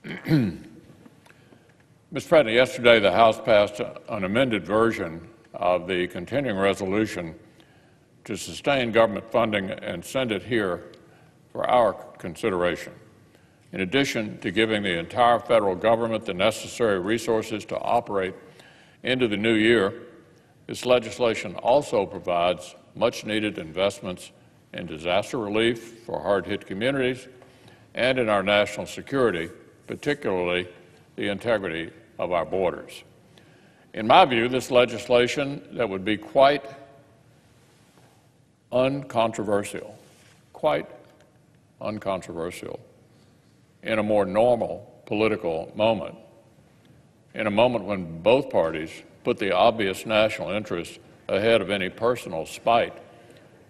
Mr. President, yesterday the House passed an amended version of the continuing resolution to sustain government funding and send it here for our consideration. In addition to giving the entire federal government the necessary resources to operate into the new year, this legislation also provides much-needed investments in disaster relief for hard-hit communities and in our national security, particularly the integrity of our borders. In my view, this legislation that would be quite uncontroversial in a more normal political moment, in a moment when both parties put the obvious national interest ahead of any personal spite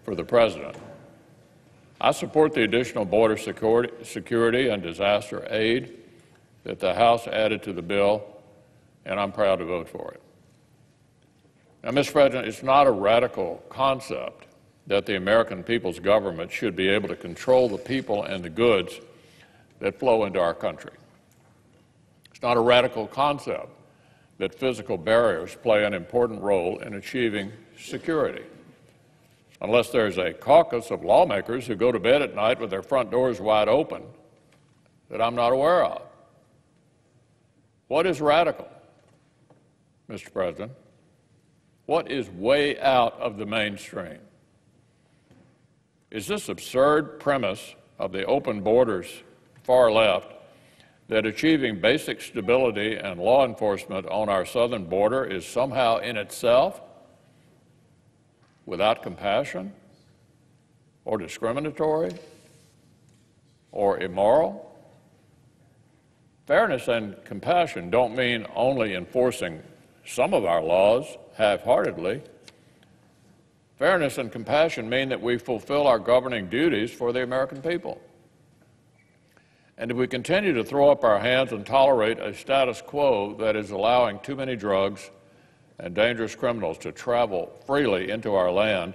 for the president. I support the additional border security and disaster aid that the House added to the bill, and I'm proud to vote for it. Now, Mr. President, it's not a radical concept that the American people's government should be able to control the people and the goods that flow into our country. It's not a radical concept that physical barriers play an important role in achieving security, unless there's a caucus of lawmakers who go to bed at night with their front doors wide open that I'm not aware of. What is radical, Mr. President? What is way out of the mainstream? Is this absurd premise of the open borders far left that achieving basic stability and law enforcement on our southern border is somehow in itself without compassion or discriminatory or immoral? Fairness and compassion don't mean only enforcing some of our laws half-heartedly. Fairness and compassion mean that we fulfill our governing duties for the American people. And if we continue to throw up our hands and tolerate a status quo that is allowing too many drugs and dangerous criminals to travel freely into our land,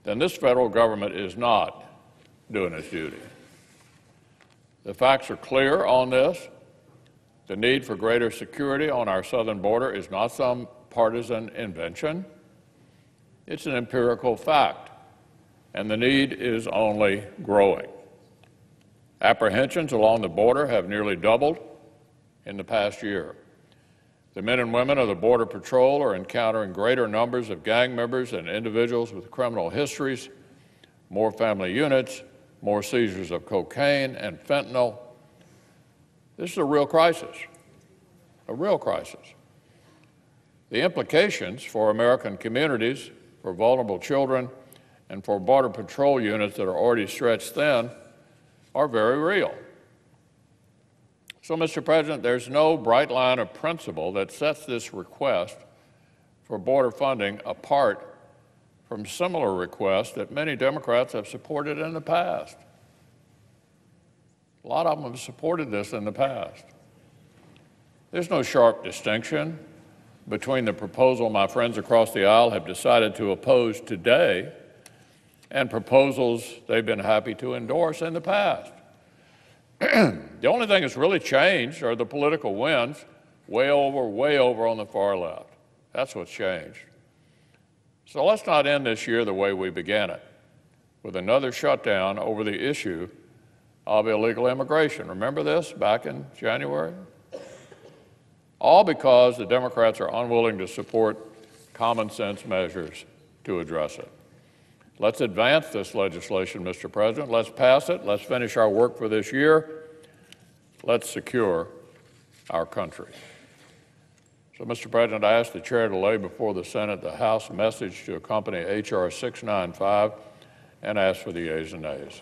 then this federal government is not doing its duty. The facts are clear on this. The need for greater security on our southern border is not some partisan invention. It's an empirical fact, and the need is only growing. Apprehensions along the border have nearly doubled in the past year. The men and women of the Border Patrol are encountering greater numbers of gang members and individuals with criminal histories, more family units, more seizures of cocaine and fentanyl. This is a real crisis, a real crisis. The implications for American communities, for vulnerable children, and for Border Patrol units that are already stretched thin are very real. So, Mr. President, there's no bright line of principle that sets this request for border funding apart from similar requests that many Democrats have supported in the past. A lot of them have supported this in the past. There's no sharp distinction between the proposal my friends across the aisle have decided to oppose today and proposals they've been happy to endorse in the past. The only thing that's really changed are the political winds way over on the far left. That's what's changed. So let's not end this year the way we began it, with another shutdown over the issue of illegal immigration. Remember this back in January? All because the Democrats are unwilling to support common sense measures to address it. Let's advance this legislation, Mr. President. Let's pass it. Let's finish our work for this year. Let's secure our country. So, Mr. President, I ask the chair to lay before the Senate the House message to accompany H.R. 695 and ask for the yeas and nays.